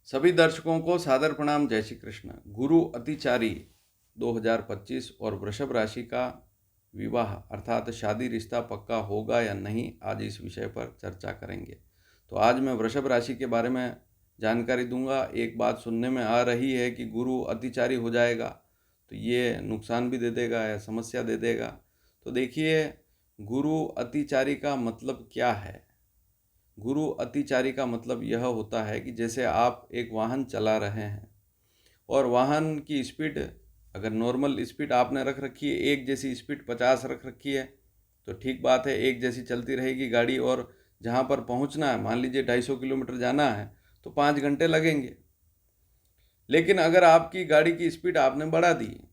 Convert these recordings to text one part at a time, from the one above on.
सभी दर्शकों को सादर प्रणाम। जय श्री कृष्ण। गुरु अतिचारी 2025 और वृषभ राशि का विवाह अर्थात शादी रिश्ता पक्का होगा या नहीं, आज इस विषय पर चर्चा करेंगे। तो आज मैं वृषभ राशि के बारे में जानकारी दूंगा। एक बात सुनने में आ रही है कि गुरु अतिचारी हो जाएगा तो ये नुकसान भी दे देगा या समस्या दे देगा। तो देखिए, गुरु अतिचारी का मतलब क्या है। गुरु अतिचारी का मतलब यह होता है कि जैसे आप एक वाहन चला रहे हैं और वाहन की स्पीड, अगर नॉर्मल स्पीड आपने रख रखी है, एक जैसी स्पीड 50 रख रखी है तो ठीक बात है, एक जैसी चलती रहेगी गाड़ी। और जहाँ पर पहुँचना है, मान लीजिए 250 किलोमीटर जाना है तो 5 घंटे लगेंगे। लेकिन अगर आपकी गाड़ी की स्पीड आपने बढ़ा दी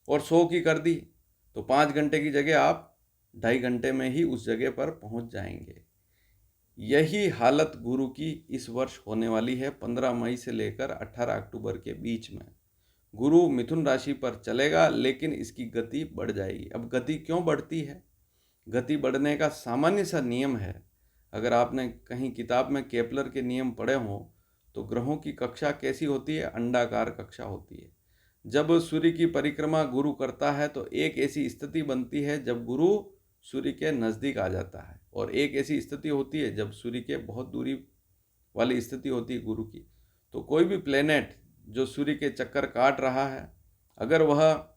और 100 की कर दी तो 5 घंटे की जगह आप 2.5 घंटे में ही उस जगह पर पहुँच जाएंगे। यही हालत गुरु की इस वर्ष होने वाली है। 15 मई से लेकर 18 अक्टूबर के बीच में गुरु मिथुन राशि पर चलेगा, लेकिन इसकी गति बढ़ जाएगी। अब गति क्यों बढ़ती है? गति बढ़ने का सामान्य सा नियम है। अगर आपने कहीं किताब में केपलर के नियम पढ़े हों तो ग्रहों की कक्षा कैसी होती है? अंडाकार कक्षा होती है। जब सूर्य की परिक्रमा गुरु करता है तो एक ऐसी स्थिति बनती है जब गुरु सूर्य के नज़दीक आ जाता है, और एक ऐसी स्थिति होती है जब सूर्य के बहुत दूरी वाली स्थिति होती है गुरु की। तो कोई भी प्लेनेट जो सूर्य के चक्कर काट रहा है, अगर वह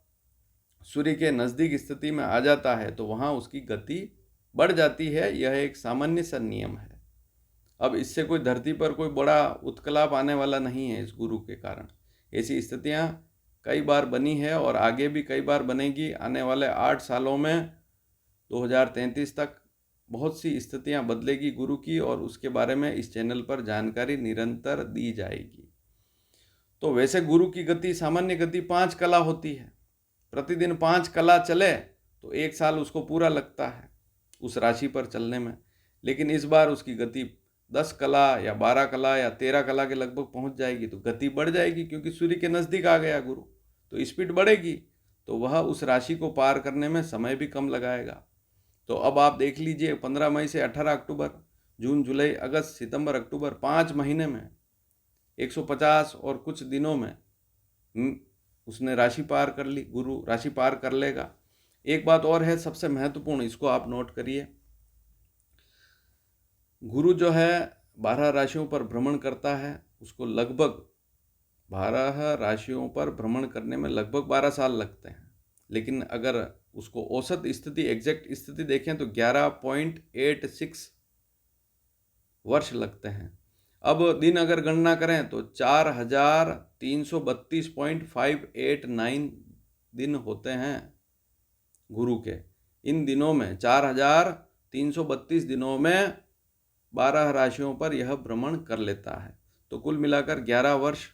सूर्य के नज़दीक स्थिति में आ जाता है तो वहाँ उसकी गति बढ़ जाती है। यह एक सामान्य सा नियम है। अब इससे कोई धरती पर कोई बड़ा उत्कलाप आने वाला नहीं है। इस गुरु के कारण ऐसी स्थितियाँ कई बार बनी है और आगे भी कई बार बनेगी। आने वाले 8 सालों में 2033 तक बहुत सी स्थितियां बदलेगी गुरु की, और उसके बारे में इस चैनल पर जानकारी निरंतर दी जाएगी। तो वैसे गुरु की गति, सामान्य गति 5 कला होती है। प्रतिदिन 5 कला चले तो 1 साल उसको पूरा लगता है उस राशि पर चलने में। लेकिन इस बार उसकी गति 10 कला या 12 कला या 13 कला के लगभग पहुंच जाएगी। तो गति बढ़ जाएगी क्योंकि सूर्य के नज़दीक आ गया गुरु, तो स्पीड बढ़ेगी, तो वह उस राशि को पार करने में समय भी कम लगाएगा। तो अब आप देख लीजिए, 15 मई से 18 अक्टूबर, जून, जुलाई, अगस्त, सितंबर, अक्टूबर, 5 महीने में 150 और कुछ दिनों में उसने राशि पार कर ली। गुरु राशि पार कर लेगा। एक बात और है सबसे महत्वपूर्ण, इसको आप नोट करिए। गुरु जो है 12 राशियों पर भ्रमण करता है। उसको लगभग 12 राशियों पर भ्रमण करने में लगभग 12 साल लगते हैं। लेकिन अगर उसको औसत स्थिति, एग्जैक्ट स्थिति देखें तो 11.86 वर्ष लगते हैं। अब दिन अगर गणना करें तो 4332.589 दिन होते हैं गुरु के। इन दिनों में 4332 दिनों में 12 राशियों पर यह भ्रमण कर लेता है। तो कुल मिलाकर 11 वर्ष,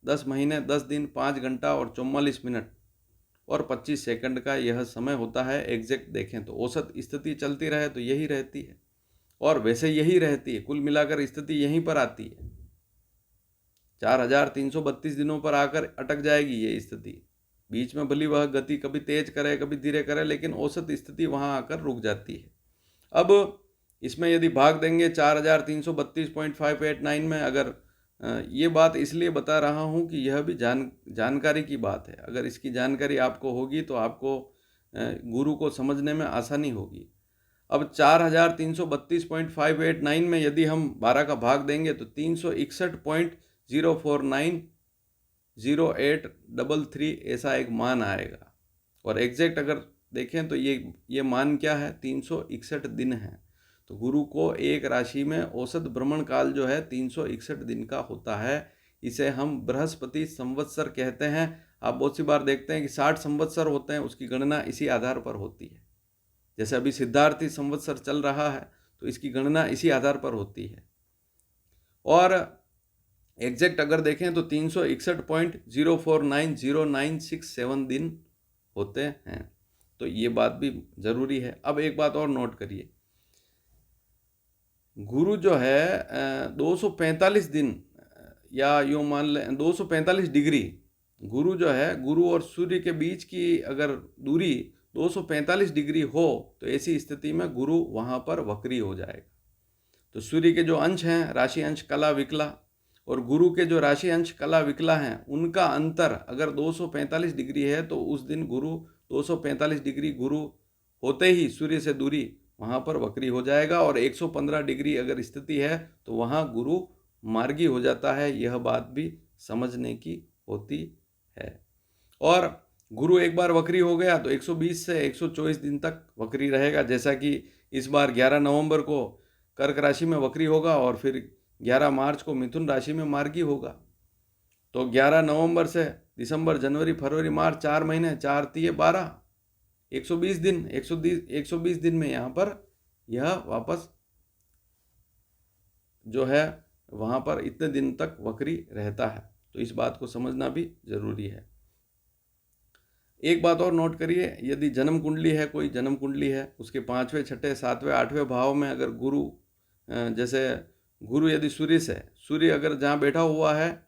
10 महीने, 10 दिन, 5 घंटा और 44 मिनट और 25 सेकंड का यह समय होता है। एग्जैक्ट देखें तो औसत स्थिति चलती रहे तो यही रहती है, और वैसे यही रहती है। कुल मिलाकर स्थिति यहीं पर आती है। 4332 दिनों पर आकर अटक जाएगी ये स्थिति। बीच में भली वह गति कभी तेज करे कभी धीरे करे, लेकिन औसत स्थिति वहाँ आकर रुक जाती है। अब इसमें यदि भाग देंगे 4332.589 में, अगर ये बात इसलिए बता रहा हूँ कि यह भी जानकारी की बात है। अगर इसकी जानकारी आपको होगी तो आपको गुरु को समझने में आसानी होगी। अब 4332.589 में यदि हम 12 का भाग देंगे तो 361.0490833 ऐसा एक मान आएगा। और एग्जैक्ट अगर देखें तो ये मान क्या है? 361 दिन है। तो गुरु को एक राशि में औसत भ्रमण काल जो है 361 दिन का होता है। इसे हम बृहस्पति संवत्सर कहते हैं। आप बहुत सी बार देखते हैं कि 60 संवत्सर होते हैं, उसकी गणना इसी आधार पर होती है। जैसे अभी सिद्धार्थी संवत्सर चल रहा है तो इसकी गणना इसी आधार पर होती है। और एग्जैक्ट अगर देखें तो 361.0490967 दिन होते हैं। तो ये बात भी जरूरी है। अब एक बात और नोट करिए, गुरु जो है 245 दिन या यूँ मान लें 245 डिग्री, गुरु जो है, गुरु और सूर्य के बीच की अगर दूरी 245 डिग्री हो तो ऐसी स्थिति में गुरु वहाँ पर वक्री हो जाएगा। तो सूर्य के जो अंश हैं, राशि अंश, कला, विकला, और गुरु के जो राशि अंश कला विकला हैं उनका अंतर अगर 245 डिग्री है तो उस दिन गुरु 245 डिग्री गुरु होते ही सूर्य से दूरी वहाँ पर वक्री हो जाएगा, और 115 डिग्री अगर स्थिति है तो वहाँ गुरु मार्गी हो जाता है। यह बात भी समझने की होती है। और गुरु एक बार वक्री हो गया तो 120 से 124 दिन तक वक्री रहेगा, जैसा कि इस बार 11 नवंबर को कर्क राशि में वक्री होगा और फिर 11 मार्च को मिथुन राशि में मार्गी होगा। तो 11 नवंबर से दिसंबर, जनवरी, फरवरी, मार्च, 4 महीने, 4 तिये 12, 120 दिन, 120 दिन में यहाँ पर यह वापस जो है वहाँ पर इतने दिन तक वक्री रहता है। तो इस बात को समझना भी जरूरी है। एक बात और नोट करिए, यदि जन्म कुंडली है, कोई जन्म कुंडली है, उसके 5वें, 6ठे, 7वें, 8वें भाव में अगर गुरु, जैसे गुरु यदि सूर्य से, सूर्य अगर जहाँ बैठा हुआ है,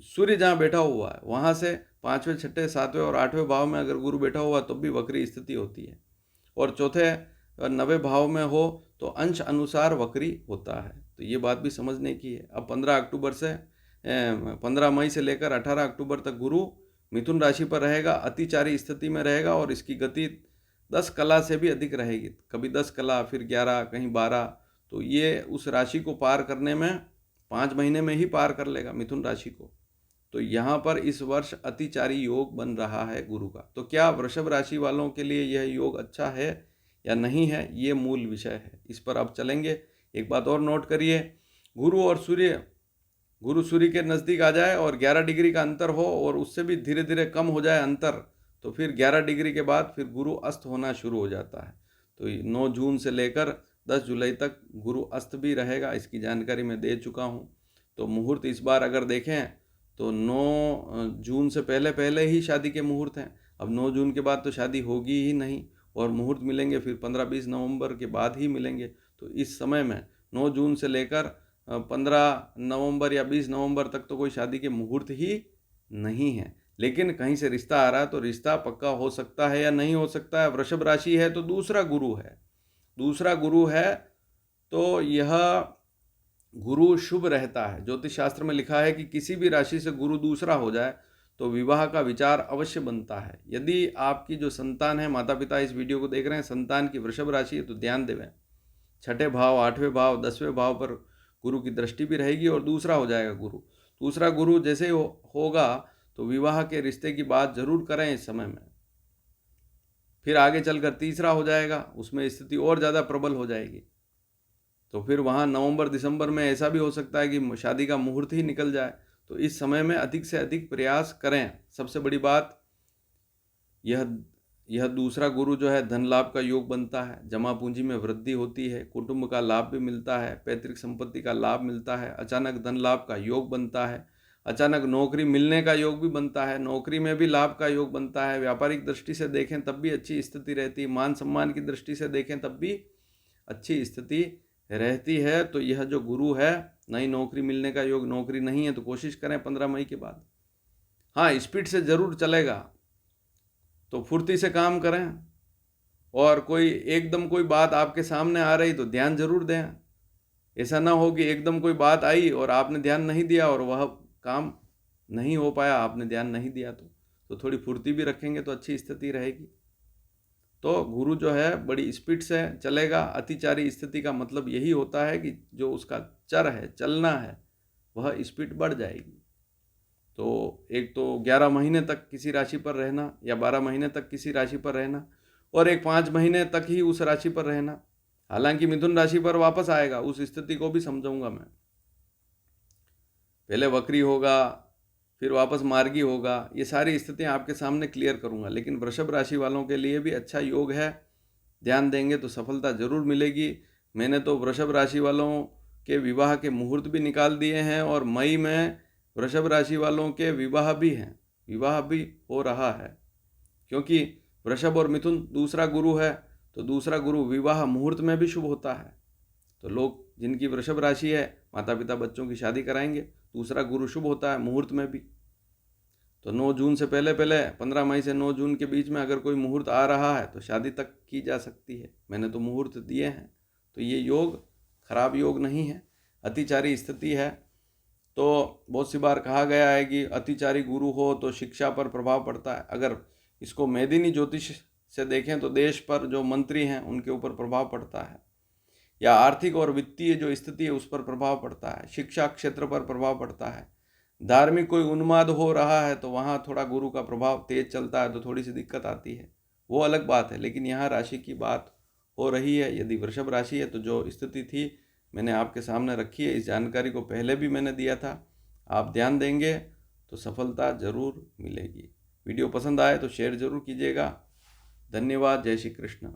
सूर्य जहाँ बैठा हुआ है वहाँ से 5वें, 6ठे, 7वें और 8वें भाव में अगर गुरु बैठा हुआ तब भी वक्री स्थिति होती है। और चौथे और 9वें भाव में हो तो अंश अनुसार वक्री होता है। तो ये बात भी समझने की है। अब 15 मई से लेकर 18 अक्टूबर तक गुरु मिथुन राशि पर रहेगा, अतिचारी स्थिति में रहेगा और इसकी गति 10 कला से भी अधिक रहेगी। कभी 10 कला, फिर 11, कहीं 12। तो ये उस राशि को पार करने में 5 महीने में ही पार कर लेगा मिथुन राशि को। तो यहाँ पर इस वर्ष अतिचारी योग बन रहा है गुरु का। तो क्या वृषभ राशि वालों के लिए यह योग अच्छा है या नहीं है, ये मूल विषय है। इस पर अब चलेंगे। एक बात और नोट करिए, गुरु सूर्य के नज़दीक आ जाए और 11 डिग्री का अंतर हो और उससे भी धीरे धीरे कम हो जाए अंतर, तो फिर 11 डिग्री के बाद फिर गुरु अस्त होना शुरू हो जाता है। तो 9 जून से लेकर 10 जुलाई तक गुरु अस्त भी रहेगा, इसकी जानकारी मैं दे चुका हूँ। तो मुहूर्त इस बार अगर देखें तो 9 जून से पहले ही शादी के मुहूर्त हैं। अब 9 जून के बाद तो शादी होगी ही नहीं, और मुहूर्त मिलेंगे फिर 15-20 नवंबर के बाद ही मिलेंगे। तो इस समय में 9 जून से लेकर 15 नवंबर या 20 नवंबर तक तो कोई शादी के मुहूर्त ही नहीं है। लेकिन कहीं से रिश्ता आ रहा है तो रिश्ता पक्का हो सकता है या नहीं हो सकता है। वृषभ राशि है तो दूसरा गुरु है तो यह गुरु शुभ रहता है। ज्योतिष शास्त्र में लिखा है कि किसी भी राशि से गुरु दूसरा हो जाए तो विवाह का विचार अवश्य बनता है। यदि आपकी जो संतान है, माता पिता इस वीडियो को देख रहे हैं, संतान की वृषभ राशि है तो ध्यान देवें। 6ठे भाव, 8वें भाव, 10वें भाव पर गुरु की दृष्टि भी रहेगी और दूसरा हो जाएगा गुरु। दूसरा गुरु जैसे होगा तो विवाह के रिश्ते की बात जरूर करें इस समय में। फिर आगे चलकर तीसरा हो जाएगा, उसमें स्थिति और ज़्यादा प्रबल हो जाएगी। तो फिर वहाँ नवंबर दिसंबर में ऐसा भी हो सकता है कि शादी का मुहूर्त ही निकल जाए। तो इस समय में अधिक से अधिक प्रयास करें। सबसे बड़ी बात यह दूसरा गुरु जो है धन लाभ का योग बनता है, जमा पूंजी में वृद्धि होती है, कुटुंब का लाभ भी मिलता है, पैतृक संपत्ति का लाभ मिलता है, अचानक धन लाभ का योग बनता है, अचानक नौकरी मिलने का योग भी बनता है, नौकरी में भी लाभ का योग बनता है, व्यापारिक दृष्टि से देखें तब भी अच्छी स्थिति रहती है, मान सम्मान की दृष्टि से देखें तब भी अच्छी स्थिति रहती है। तो यह जो गुरु है, नई नौकरी मिलने का योग, नौकरी नहीं है तो कोशिश करें 15 मई के बाद। हाँ, स्पीड से ज़रूर चलेगा तो फुर्ती से काम करें, और एकदम कोई बात आपके सामने आ रही तो ध्यान जरूर दें। ऐसा ना हो कि एकदम कोई बात आई और आपने ध्यान नहीं दिया और वह काम नहीं हो पाया, आपने ध्यान नहीं दिया। तो थोड़ी फुर्ती भी रखेंगे तो अच्छी स्थिति रहेगी। तो गुरु जो है बड़ी स्पीड से चलेगा। अतिचारी स्थिति का मतलब यही होता है कि जो उसका चर है, चलना है, वह स्पीड बढ़ जाएगी। तो एक तो 11 महीने तक किसी राशि पर रहना या 12 महीने तक किसी राशि पर रहना, और एक 5 महीने तक ही उस राशि पर रहना। हालांकि मिथुन राशि पर वापस आएगा, उस स्थिति को भी समझाऊंगा मैं। पहले वक्री होगा, फिर वापस मार्गी होगा, ये सारी स्थितियां आपके सामने क्लियर करूंगा। लेकिन वृषभ राशि वालों के लिए भी अच्छा योग है, ध्यान देंगे तो सफलता जरूर मिलेगी। मैंने तो वृषभ राशि वालों के विवाह के मुहूर्त भी निकाल दिए हैं, और मई में वृषभ राशि वालों के विवाह भी हैं, विवाह भी हो रहा है। क्योंकि वृषभ और मिथुन दूसरा गुरु है, तो दूसरा गुरु विवाह मुहूर्त में भी शुभ होता है। तो लोग जिनकी वृषभ राशि है, माता पिता बच्चों की शादी कराएंगे, दूसरा गुरु शुभ होता है मुहूर्त में भी। तो 9 जून से पहले 15 मई से 9 जून के बीच में अगर कोई मुहूर्त आ रहा है तो शादी तक की जा सकती है। मैंने तो मुहूर्त दिए हैं। तो ये योग खराब योग नहीं है, अतिचारी स्थिति है। तो बहुत सी बार कहा गया है कि अतिचारी गुरु हो तो शिक्षा पर प्रभाव पड़ता है। अगर इसको मेदिनी ज्योतिष से देखें तो देश पर जो मंत्री हैं उनके ऊपर प्रभाव पड़ता है, या आर्थिक और वित्तीय जो स्थिति है उस पर प्रभाव पड़ता है, शिक्षा क्षेत्र पर प्रभाव पड़ता है। धार्मिक कोई उन्माद हो रहा है तो वहाँ थोड़ा गुरु का प्रभाव तेज चलता है तो थोड़ी सी दिक्कत आती है, वो अलग बात है। लेकिन यहाँ राशि की बात हो रही है, यदि वृषभ राशि है तो जो स्थिति थी मैंने आपके सामने रखी है। इस जानकारी को पहले भी मैंने दिया था, आप ध्यान देंगे तो सफलता ज़रूर मिलेगी। वीडियो पसंद आए तो शेयर ज़रूर कीजिएगा। धन्यवाद। जय श्री कृष्ण।